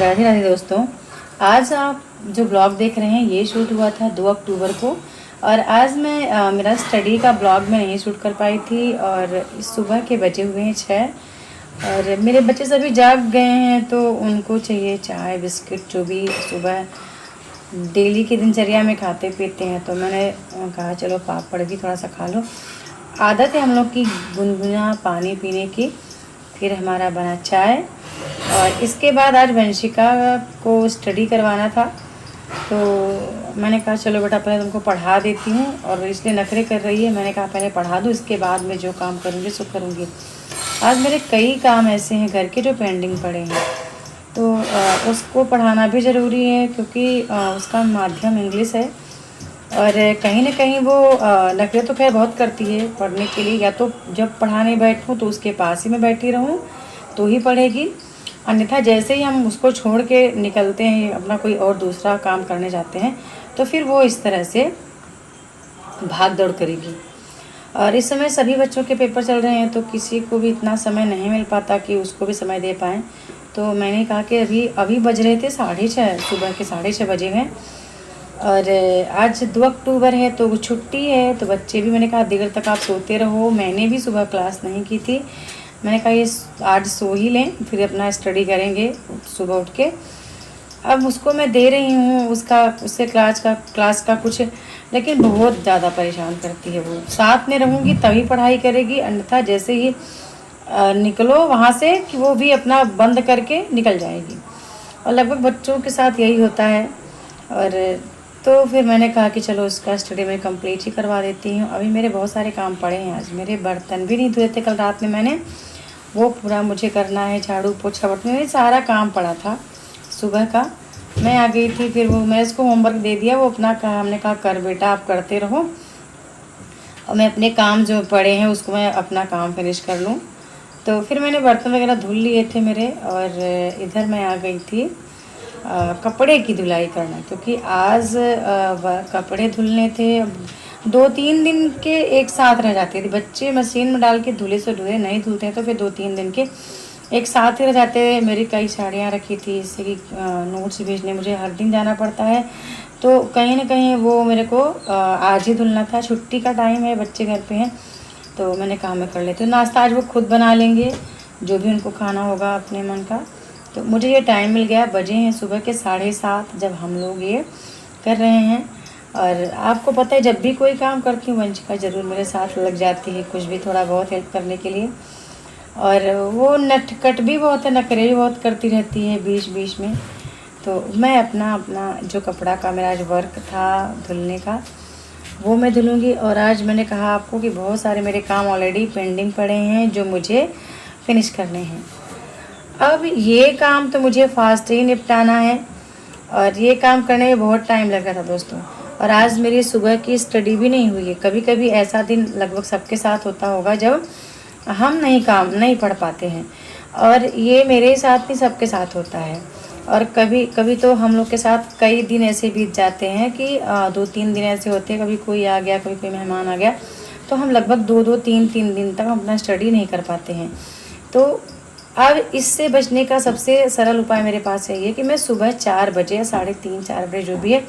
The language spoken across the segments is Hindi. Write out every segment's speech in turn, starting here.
राधे राधे दोस्तों। आज आप जो ब्लॉग देख रहे हैं ये शूट हुआ था 2 अक्टूबर को। और आज मैं मेरा स्टडी का ब्लॉग में नहीं शूट कर पाई थी। और सुबह के बजे हुए हैं 6 और मेरे बच्चे सभी जाग गए हैं, तो उनको चाहिए चाय बिस्किट जो भी सुबह डेली की दिनचर्या में खाते पीते हैं। तो मैंने कहा चलो पापड़ भी थोड़ा सा खा लो। आदत है हम लोग की गुनगुना पानी पीने की। फिर हमारा बना चाय और इसके बाद आज वंशिका को स्टडी करवाना था, तो मैंने कहा चलो बेटा पहले तुमको पढ़ा देती हूँ। और इसलिए नखरे कर रही है, मैंने कहा पहले पढ़ा दूँ, इसके बाद में जो काम करूँगी सो करूँगी। आज मेरे कई काम ऐसे हैं घर के जो पेंडिंग पड़े हैं, तो उसको पढ़ाना भी ज़रूरी है क्योंकि उसका माध्यम इंग्लिश है। और कहीं ना कहीं वो नखरे तो खैर बहुत करती है पढ़ने के लिए, या तो जब पढ़ाने बैठूँ तो उसके पास ही मैं बैठी रहूँ तो ही पढ़ेगी, अन्यथा जैसे ही हम उसको छोड़ के निकलते हैं अपना कोई और दूसरा काम करने जाते हैं तो फिर वो इस तरह से भाग दौड़ करेगी। और इस समय सभी बच्चों के पेपर चल रहे हैं, तो किसी को भी इतना समय नहीं मिल पाता कि उसको भी समय दे पाएँ। तो मैंने कहा कि अभी बज रहे थे 6:30, सुबह के 6:30 बजे हैं। और आज 2 अक्टूबर है तो छुट्टी है, तो बच्चे भी, मैंने कहा देर तक आप सोते रहो। मैंने भी सुबह क्लास नहीं की थी, मैंने कहा ये आज सो ही लें, फिर अपना स्टडी करेंगे सुबह उठ के। अब उसको मैं दे रही हूँ उससे क्लास का कुछ, लेकिन बहुत ज़्यादा परेशान करती है वो। साथ में रहूँगी तभी पढ़ाई करेगी, अन्यथा जैसे ही निकलो वहाँ से कि वो भी अपना बंद करके निकल जाएगी। और लगभग बच्चों के साथ यही होता है। और तो फिर मैंने कहा कि चलो उसका स्टडी मैं कंप्लीट ही करवा देती हूँ। अभी मेरे बहुत सारे काम पड़े हैं, आज मेरे बर्तन भी नहीं धोए थे कल रात में मैंने, वो पूरा मुझे करना है। झाड़ू पोछा बर्तन में सारा काम पड़ा था सुबह का। मैं आ गई थी, फिर वो मैं इसको होमवर्क दे दिया, वो अपना कहा, हमने कहा कर बेटा आप करते रहो और मैं अपने काम जो पड़े हैं उसको मैं अपना काम फिनिश कर लूँ। तो फिर मैंने बर्तन वगैरह धुल लिए थे मेरे, और इधर मैं आ गई थी कपड़े की धुलाई करना, क्योंकि आज कपड़े धुलने थे। 2-3 दिन के एक साथ रह जाते थे, बच्चे मशीन में डाल के धुले से धुले नहीं धुलते हैं, तो फिर 2-3 दिन के एक साथ ही रह जाते। मेरी कई साड़ियाँ रखी थी, इससे कि नोट्स भेजने मुझे हर दिन जाना पड़ता है, तो कहीं ना कहीं वो मेरे को आज ही धुलना था। छुट्टी का टाइम है, बच्चे घर पे हैं, तो मैंने कहा मैं कर लेती हूँ। नाश्ता आज वो खुद बना लेंगे, जो भी उनको खाना होगा अपने मन का। तो मुझे ये टाइम मिल गया, बजे हैं सुबह के 7:30 जब हम लोग ये कर रहे हैं। और आपको पता है जब भी कोई काम करती हूँ वंशिका ज़रूर मेरे साथ लग जाती है, कुछ भी थोड़ा बहुत हेल्प करने के लिए। और वो नटखट भी बहुत है, नखरे भी बहुत करती रहती है बीच बीच में। तो मैं अपना जो कपड़ा का मेरा आज वर्क था धुलने का वो मैं धुलूँगी। और आज मैंने कहा आपको कि बहुत सारे मेरे काम ऑलरेडी पेंडिंग पड़े हैं जो मुझे फिनिश करने हैं। अब ये काम तो मुझे फास्ट ही निपटाना है, और ये काम करने में बहुत टाइम लग रहा था दोस्तों। और आज मेरी सुबह की स्टडी भी नहीं हुई है। कभी कभी ऐसा दिन लगभग सबके साथ होता होगा जब हम नहीं पढ़ पाते हैं, और ये मेरे साथ नहीं सबके साथ होता है। और कभी कभी तो हम लोग के साथ कई दिन ऐसे बीत जाते हैं कि 2-3 दिन ऐसे होते हैं, कभी कोई आ गया, कभी कोई मेहमान आ गया, तो हम लगभग 2-2, 3-3 दिन तक अपना स्टडी नहीं कर पाते हैं। तो अब इससे बचने का सबसे सरल उपाय मेरे पास है ये कि मैं सुबह 4 बजे या 3:30-4 बजे जो भी है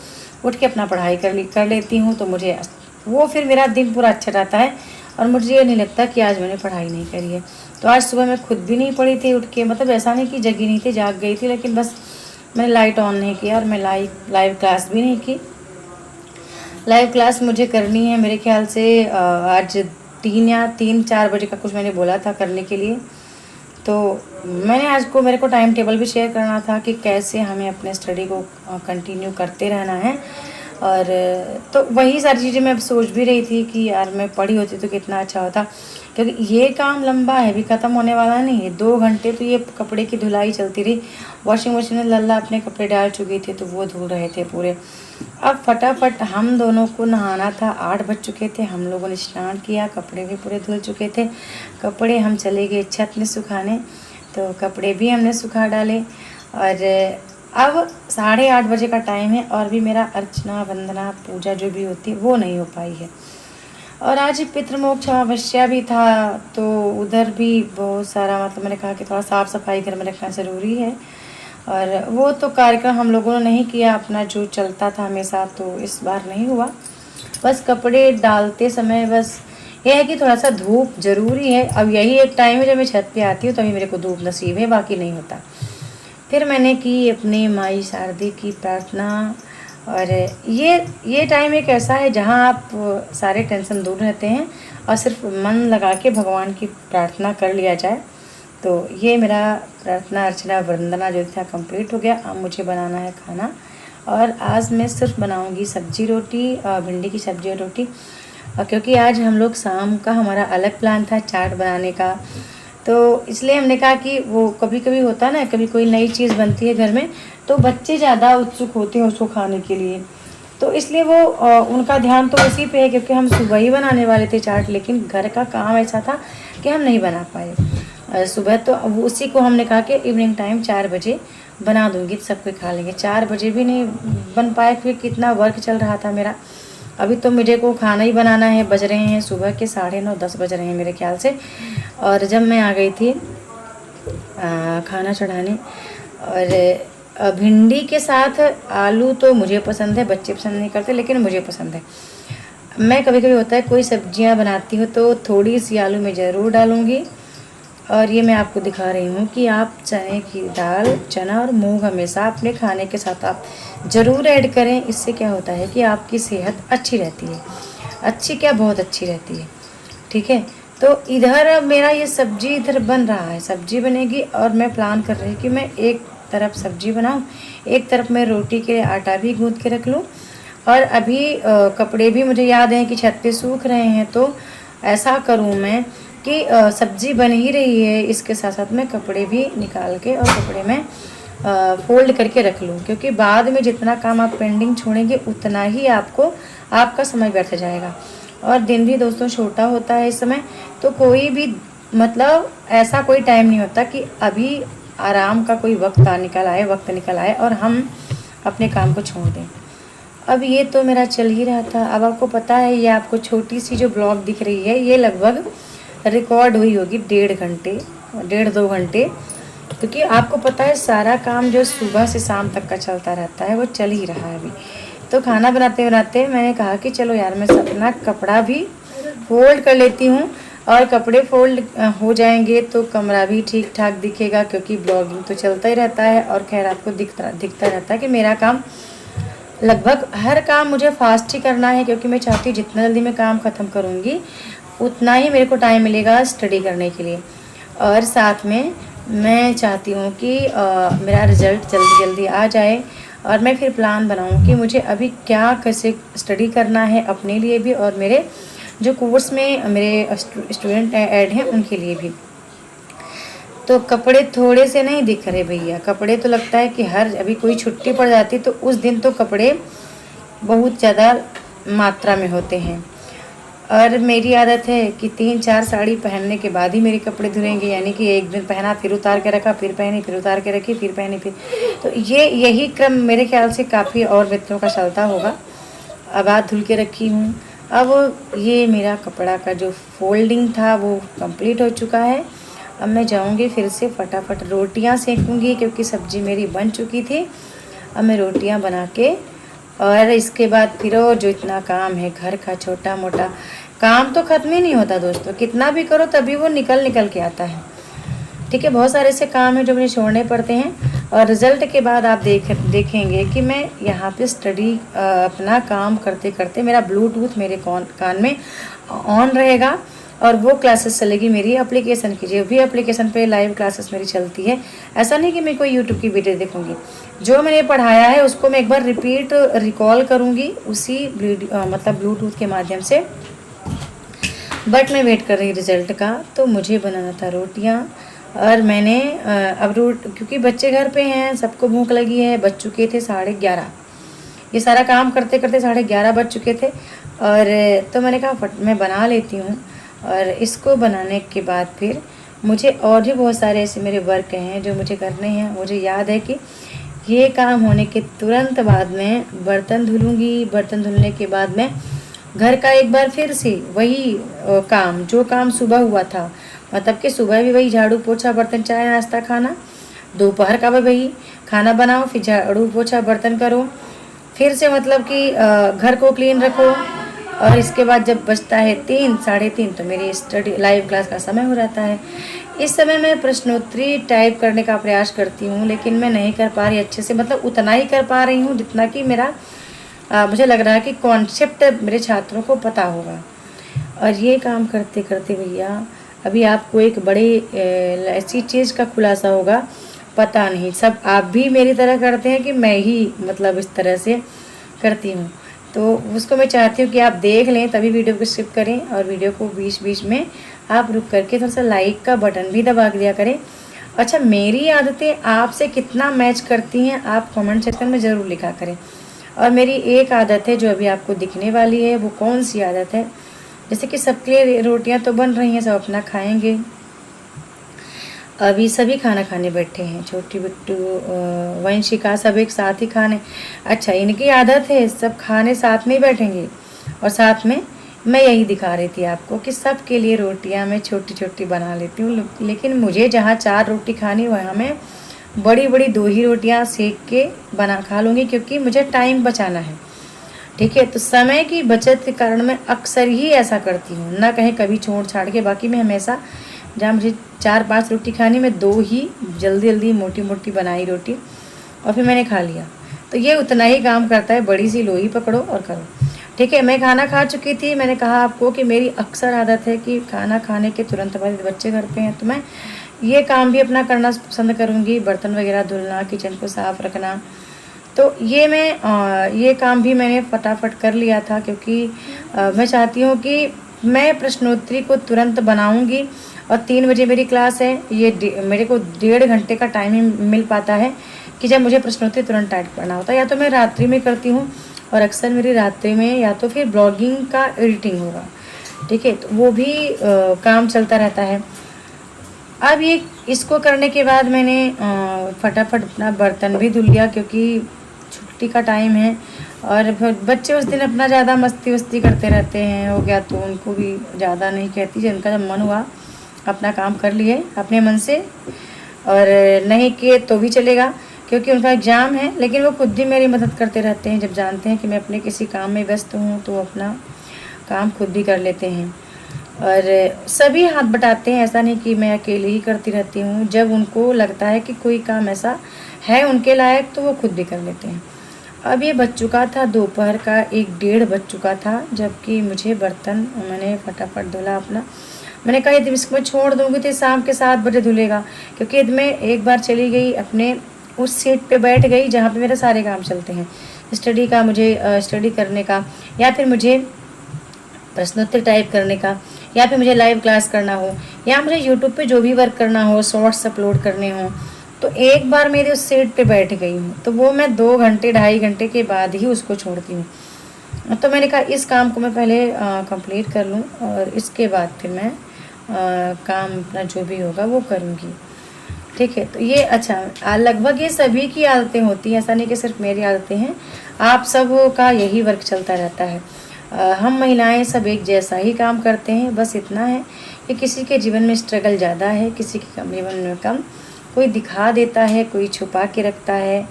उठ के अपना पढ़ाई कर लेती हूँ। तो मुझे वो फिर मेरा दिन पूरा अच्छा रहता है, और मुझे ये नहीं लगता कि आज मैंने पढ़ाई नहीं करी है। तो आज सुबह मैं खुद भी नहीं पढ़ी थी उठ के, मतलब ऐसा नहीं कि जगी नहीं थी, जाग गई थी, लेकिन बस मैंने लाइट ऑन नहीं किया। और मैं लाइव क्लास भी नहीं की। लाइव क्लास मुझे करनी है मेरे ख्याल से आज 3 या 4 बजे का कुछ मैंने बोला था करने के लिए। तो मैंने आज को मेरे को टाइम टेबल भी शेयर करना था कि कैसे हमें अपने स्टडी को कंटिन्यू करते रहना है। और तो वही सारी चीज़ें मैं सोच भी रही थी कि यार मैं पढ़ी होती तो कितना अच्छा होता, क्योंकि ये काम लंबा है, भी ख़त्म होने वाला नहीं है। 2 घंटे तो ये कपड़े की धुलाई चलती रही। वॉशिंग मशीन में लल्ला अपने कपड़े डाल चुकी थी, तो वो धुल रहे थे पूरे। अब फटाफट हम दोनों को नहाना था, 8 बज चुके थे, हम लोगों ने स्नान किया, कपड़े भी पूरे धुल चुके थे। कपड़े हम चले गए छत में सुखाने, तो कपड़े भी हमने सुखा डाले। और अब 8:30 बजे का टाइम है, और भी मेरा अर्चना वंदना पूजा जो भी होती है वो नहीं हो पाई है। और आज पितृमोक्ष अमावस्या भी था, तो उधर भी बहुत सारा, मतलब मैंने कहा कि थोड़ा साफ़ सफाई घर में रखना ज़रूरी है। और वो तो कार्यक्रम हम लोगों ने नहीं किया अपना जो चलता था हमेशा, तो इस बार नहीं हुआ। बस कपड़े डालते समय बस ये है कि थोड़ा सा धूप ज़रूरी है। अब यही एक टाइम है जब मैं छत पे आती हूँ तभी मेरे को धूप नसीब है, बाकी नहीं होता। फिर मैंने की अपनी माई शारदे की प्रार्थना। और ये टाइम एक ऐसा है जहाँ आप सारे टेंशन दूर रहते हैं और सिर्फ मन लगा के भगवान की प्रार्थना कर लिया जाए। तो ये मेरा प्रार्थना अर्चना वंदना जो था कंप्लीट हो गया। अब मुझे बनाना है खाना, और आज मैं सिर्फ बनाऊंगी सब्जी रोटी, भिंडी की सब्जी और रोटी। क्योंकि आज हम लोग शाम का हमारा अलग प्लान था चाट बनाने का, तो इसलिए हमने कहा कि वो कभी कभी होता है ना, कभी कोई नई चीज़ बनती है घर में तो बच्चे ज़्यादा उत्सुक होते हैं उसको खाने के लिए, तो इसलिए वो उनका ध्यान तो उसी पे है। क्योंकि हम सुबह ही बनाने वाले थे चाट, लेकिन घर का काम ऐसा था कि हम नहीं बना पाए सुबह। तो वो उसी को हमने कहा कि इवनिंग टाइम 4 बजे बना दूंगी तो सब कोई खा लेंगे। 4 बजे भी नहीं बन पाए, फिर कितना वर्क चल रहा था मेरा। अभी तो मुझे को खाना ही बनाना है, बज रहे हैं सुबह के 9:30 10 बज रहे हैं मेरे ख्याल से। और जब मैं आ गई थी खाना चढ़ाने, और भिंडी के साथ आलू तो मुझे पसंद है, बच्चे पसंद नहीं करते लेकिन मुझे पसंद है। मैं कभी कभी होता है कोई सब्जियां बनाती हूँ तो थोड़ी सी आलू मैं ज़रूर डालूँगी। और ये मैं आपको दिखा रही हूँ कि आप चने की दाल, चना और मूंग हमेशा अपने खाने के साथ आप ज़रूर ऐड करें। इससे क्या होता है कि आपकी सेहत अच्छी रहती है, अच्छी क्या बहुत अच्छी रहती है। ठीक है, तो इधर मेरा ये सब्जी इधर बन रहा है, सब्जी बनेगी और मैं प्लान कर रही कि मैं एक तरफ सब्जी बनाऊं, एक तरफ मैं रोटी के लिए आटा भी गूँथ के रख लूं। और अभी कपड़े भी मुझे याद है कि छत पे सूख रहे हैं, तो ऐसा करूं मैं कि सब्जी बन ही रही है, इसके साथ साथ मैं कपड़े भी निकाल के और कपड़े में फोल्ड करके रख लूं। क्योंकि बाद में जितना काम आप पेंडिंग छोड़ेंगे उतना ही आपका समय व्यर्थ जाएगा। और दिन भी दोस्तों छोटा होता है इस समय, तो कोई भी मतलब ऐसा कोई टाइम नहीं होता कि अभी आराम का कोई वक्त निकल आए और हम अपने काम को छोड़ दें। अब ये तो मेरा चल ही रहा था। अब आपको पता है, ये आपको छोटी सी जो ब्लॉग दिख रही है ये लगभग रिकॉर्ड हुई होगी 1.5 घंटे। क्योंकि आपको पता है सारा काम जो सुबह से शाम तक का चलता रहता है वो चल ही रहा है अभी। तो खाना बनाते बनाते मैंने कहा कि चलो यार मैं अपना कपड़ा भी फोल्ड कर लेती हूँ, और कपड़े फोल्ड हो जाएंगे तो कमरा भी ठीक ठाक दिखेगा। क्योंकि ब्लॉगिंग तो चलता ही रहता है, और खैर आपको दिखता रहता है कि मेरा काम लगभग हर काम मुझे फास्ट ही करना है। क्योंकि मैं चाहती हूँ जितना जल्दी मैं काम ख़त्म करूँगी उतना ही मेरे को टाइम मिलेगा स्टडी करने के लिए। और साथ में मैं चाहती हूँ कि मेरा रिज़ल्ट जल्दी जल्दी आ जाए, और मैं फिर प्लान बनाऊँ कि मुझे अभी क्या कैसे स्टडी करना है अपने लिए भी, और मेरे जो कोर्स में मेरे स्टूडेंट ऐड हैं उनके लिए भी। तो कपड़े थोड़े से नहीं दिख रहे भैया, कपड़े तो लगता है कि अभी कोई छुट्टी पड़ जाती तो उस दिन तो कपड़े बहुत ज़्यादा मात्रा में होते हैं। और मेरी आदत है कि 3-4 साड़ी पहनने के बाद ही मेरे कपड़े धुलेंगे। यानी कि एक दिन पहना फिर उतार के रखा, फिर पहनी, फिर उतार के रखी, फिर पहनी, फिर। तो यही क्रम मेरे ख्याल से काफ़ी और मित्रों का चलता होगा। अब आज धुल के रखी हूँ। अब ये मेरा कपड़ा का जो फोल्डिंग था वो कंप्लीट हो चुका है। अब मैं जाऊँगी फिर से फटाफट रोटियाँ सेकूँगी, क्योंकि सब्ज़ी मेरी बन चुकी थी। अब मैं रोटियाँ बना के, और इसके बाद फिर और जो इतना काम है घर का, छोटा मोटा काम तो ख़त्म ही नहीं होता दोस्तों। कितना भी करो तभी वो निकल के आता है। ठीक है, बहुत सारे ऐसे काम हैं जो मुझे छोड़ने पड़ते हैं। और रिज़ल्ट के बाद आप देखेंगे कि मैं यहाँ पे स्टडी अपना काम करते करते मेरा ब्लूटूथ मेरे कान में ऑन रहेगा, और वो क्लासेस चलेगी मेरी एप्लीकेशन की। जो भी एप्लीकेशन पे लाइव क्लासेस मेरी चलती है, ऐसा नहीं कि मैं कोई यूट्यूब की वीडियो देखूंगी। जो मैंने पढ़ाया है उसको मैं एक बार रिकॉल करूंगी उसी मतलब ब्लूटूथ के माध्यम से। बट मैं वेट कर रही रिज़ल्ट का। तो मुझे बनाना था रोटियां, और मैंने अब क्योंकि बच्चे घर पे हैं, सबको भूख लगी है। बज चुके थे 11:30। ये सारा काम करते करते 11:30 बज चुके थे। और तो मैंने कहा मैं बना लेती हूँ। और इसको बनाने के बाद फिर मुझे और भी बहुत सारे ऐसे मेरे वर्क हैं जो मुझे करने हैं। मुझे याद है कि ये काम होने के तुरंत बाद में बर्तन धुलूँगी। बर्तन धुलने के बाद में घर का एक बार फिर से वही काम, जो काम सुबह हुआ था, मतलब कि सुबह भी वही झाड़ू पोछा बर्तन चाय नाश्ता खाना, दोपहर का भी वही, खाना बनाओ, फिर झाड़ू पोछा बर्तन करो, फिर से मतलब कि घर को क्लीन रखो, और इसके बाद जब बजता है 3 साढ़े 3 तो मेरी स्टडी लाइव क्लास का समय हो जाता है। इस समय मैं प्रश्नोत्तरी टाइप करने का प्रयास करती हूँ, लेकिन मैं नहीं कर पा रही अच्छे से, मतलब उतना ही कर पा रही हूँ जितना कि मेरा मुझे लग रहा है कि कॉन्सेप्ट मेरे छात्रों को पता होगा। और ये काम करते करते भैया अभी आपको एक बड़ी ऐसी चीज़ का खुलासा होगा, पता नहीं सब आप भी मेरी तरह करते हैं कि मैं ही मतलब इस तरह से करती हूँ। तो उसको मैं चाहती हूँ कि आप देख लें, तभी वीडियो को स्किप करें, और वीडियो को बीच बीच में आप रुक करके थोड़ा सा लाइक का बटन भी दबा दिया करें। अच्छा, मेरी आदतें आपसे कितना मैच करती हैं आप कमेंट सेक्शन में ज़रूर लिखा करें। और मेरी एक आदत है जो अभी आपको दिखने वाली है, वो कौन सी आदत है, जैसे कि सबके लिए रोटियां तो बन रही हैं, सब अपना खाएंगे। अभी सभी खाना खाने बैठे हैं, छोटी बिट्टू वंशिका सब एक साथ ही खाने। अच्छा, इनकी आदत है सब खाने साथ में ही बैठेंगे, और साथ में मैं यही दिखा रही थी आपको कि सबके लिए रोटियां मैं छोटी छोटी बना लेती हूँ, लेकिन मुझे जहाँ 4 रोटी खानी वहाँ मैं बड़ी बड़ी 2 ही रोटियाँ सेक के बना खा लूँगी, क्योंकि मुझे टाइम बचाना है। ठीक है, तो समय की बचत के कारण मैं अक्सर ही ऐसा करती हूँ, ना कहीं कभी छोड़ छाड़ के। बाकी मैं हमेशा जहाँ मुझे 4-5 रोटी खानी, मैं 2 ही जल्दी जल्दी मोटी मोटी बनाई रोटी, और फिर मैंने खा लिया। तो ये उतना ही काम करता है, बड़ी सी लोई पकड़ो और करो। ठीक है, मैं खाना खा चुकी थी। मैंने कहा आपको कि मेरी अक्सर आदत है कि खाना खाने के तुरंत बाद बच्चे करते हैं, तो मैं ये काम भी अपना करना पसंद करूँगी, बर्तन वगैरह धुलना, किचन को साफ़ रखना। तो ये मैं ये काम भी मैंने फटाफट कर लिया था, क्योंकि मैं चाहती हूँ कि मैं प्रश्नोत्तरी को तुरंत बनाऊँगी, और 3 बजे मेरी क्लास है। ये मेरे को 1.5 घंटे का टाइम ही मिल पाता है कि जब मुझे प्रश्नोत्तरी तुरंत टाइप करना होता है। या तो मैं रात्रि में करती हूँ, और अक्सर मेरी रात्रि में या तो फिर ब्लॉगिंग का एडिटिंग होगा। ठीक है, तो वो भी काम चलता रहता है। अब ये इसको करने के बाद मैंने फटाफट अपना बर्तन भी धुल लिया, क्योंकि छुट्टी का टाइम है, और बच्चे उस दिन अपना ज़्यादा मस्ती वस्ती करते रहते हैं। हो गया तो उनको भी ज़्यादा नहीं कहती, जिनका जब मन हुआ अपना काम कर लिए अपने मन से, और नहीं किए तो भी चलेगा, क्योंकि उनका एग्ज़ाम है। लेकिन वो खुद भी मेरी मदद करते रहते हैं, जब जानते हैं कि मैं अपने किसी काम में व्यस्त हूँ तो अपना काम खुद भी कर लेते हैं, और सभी हाथ बटाते हैं। ऐसा नहीं कि मैं अकेले ही करती रहती हूँ, जब उनको लगता है कि कोई काम ऐसा है उनके लायक तो वो खुद भी कर लेते हैं। अब ये बज चुका था दोपहर का 1-1:30 बज चुका था, जबकि मुझे बर्तन मैंने फटाफट धुला अपना। मैंने कहा यदि इसको मैं छोड़ दूँगी तो शाम के 7 बजे धुलेगा, क्योंकि यदि मैं एक बार चली गई अपने उस सीट पे बैठ गई जहाँ पे मेरे सारे काम चलते हैं, स्टडी का, मुझे स्टडी करने का, या फिर मुझे प्रश्नोत्तर टाइप करने का, या फिर मुझे लाइव क्लास करना हो, या मुझे यूट्यूब पे जो भी वर्क करना हो, शॉर्ट्स अपलोड करने हो, तो एक बार मेरी उस सीट पे बैठ गई हूँ तो वो मैं 2 घंटे 2.5 घंटे के बाद ही उसको छोड़ती हूँ। तो मैंने कहा इस काम को मैं पहले कंप्लीट कर लूँ, और इसके बाद फिर मैं काम अपना जो भी होगा वो करूँगी। ठीक है, तो ये अच्छा लगभग ये सभी की आदतें होती हैं, ऐसा नहीं कि सिर्फ मेरी आदतें हैं, आप सब का यही वर्क चलता रहता है। हम महिलाएं सब एक जैसा ही काम करते हैं, बस इतना है कि किसी के जीवन में स्ट्रगल ज़्यादा है, किसी के जीवन में कम। कोई दिखा देता है, कोई छुपा के रखता है,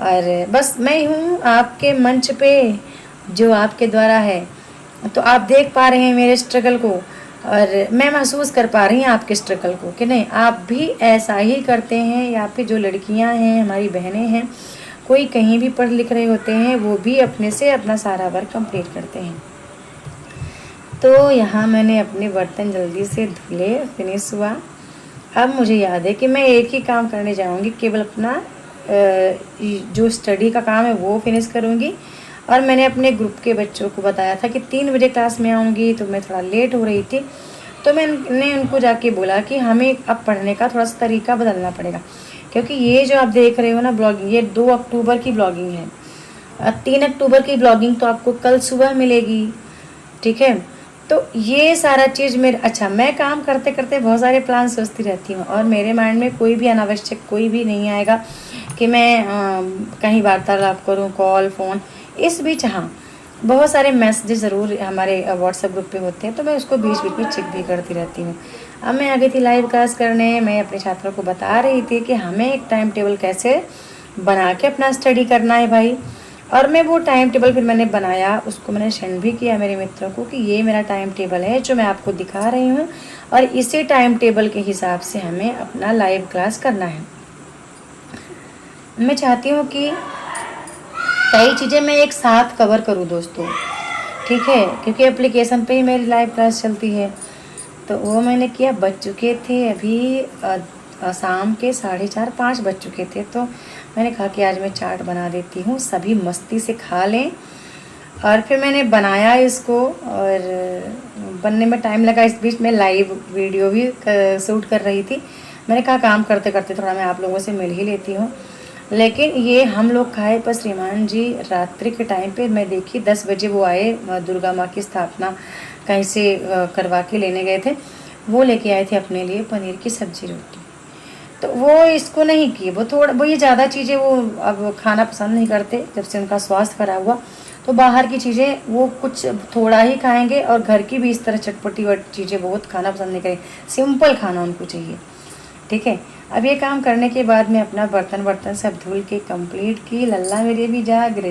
और बस मैं हूँ आपके मंच पे जो आपके द्वारा है। तो आप देख पा रहे हैं मेरे स्ट्रगल को, और मैं महसूस कर पा रही हूँ आपके स्ट्रगल को कि नहीं आप भी ऐसा ही करते हैं। या फिर जो लड़कियाँ हैं, हमारी बहनें हैं, कोई कहीं भी पढ़ लिख रहे होते हैं, वो भी अपने से अपना सारा वर्क कंप्लीट करते हैं। तो यहाँ मैंने अपने बर्तन जल्दी से धुले, फिनिश हुआ। अब मुझे याद है कि मैं एक ही काम करने जाऊँगी, केवल अपना जो स्टडी का काम है वो फिनिश करूँगी। और मैंने अपने ग्रुप के बच्चों को बताया था कि 3 बजे क्लास में आऊँगी, तो मैं थोड़ा लेट हो रही थी, तो मैंने उनको जाके बोला कि हमें अब पढ़ने का थोड़ा सा तरीका बदलना पड़ेगा, क्योंकि ये जो आप देख रहे हो ना ब्लॉगिंग, ये 2 अक्टूबर की ब्लॉगिंग है। 3 अक्टूबर की ब्लॉगिंग तो आपको कल सुबह मिलेगी। ठीक है, तो ये सारा चीज़ मेरे अच्छा मैं काम करते करते बहुत सारे प्लान सोचती रहती हूँ, और मेरे माइंड में कोई भी अनावश्यक कोई भी नहीं आएगा कि मैं कहीं वार्तालाप करूँ, कॉल फ़ोन। इस बीच हाँ बहुत सारे मैसेज ज़रूर हमारे व्हाट्सएप ग्रुप पे होते हैं, तो मैं उसको बीच बीच में चेक भी करती रहती हूँ। अब मैं आ गई थी लाइव क्लास करने, मैं अपने छात्रों को बता रही थी कि हमें एक टाइम टेबल कैसे बना के अपना स्टडी करना है भाई। और मैं वो टाइम टेबल फिर मैंने बनाया, उसको मैंने सेंड भी किया मेरे मित्रों को कि ये मेरा टाइम टेबल है जो मैं आपको दिखा रही हूँ, और इसी टाइम टेबल के हिसाब से हमें अपना लाइव क्लास करना है। मैं चाहती हूँ कि कई चीज़ें मैं एक साथ कवर करूँ दोस्तों, ठीक है, क्योंकि एप्लीकेशन पे ही मेरी लाइव क्लास चलती है। तो वो मैंने किया। बज चुके थे अभी शाम के 4:30-5 बज चुके थे। तो मैंने कहा कि आज मैं चाट बना देती हूँ, सभी मस्ती से खा लें। और फिर मैंने बनाया इसको, और बनने में टाइम लगा। इस बीच में लाइव वीडियो भी शूट कर रही थी। मैंने कहा काम करते करते थोड़ा मैं आप लोगों से मिल ही लेती हूँ। लेकिन ये हम लोग खाए पर श्रीमान जी रात्रि के टाइम पे, मैं देखी 10 बजे वो आए, दुर्गा माँ की स्थापना कहीं से करवा के लेने गए थे। वो लेके आए थे अपने लिए पनीर की सब्जी रोटी। तो वो इसको नहीं की, वो ये ज़्यादा चीज़ें वो अब खाना पसंद नहीं करते जब से उनका स्वास्थ्य खराब हुआ। तो बाहर की चीज़ें वो कुछ थोड़ा ही खाएंगे, और घर की भी इस तरह चटपटी चीज़ें बहुत खाना पसंद नहीं करेंगे। सिंपल खाना उनको चाहिए, ठीक है। अब ये काम करने के बाद मैं अपना बर्तन सब धुल के कंप्लीट की। लल्ला मेरे भी जाग रहे।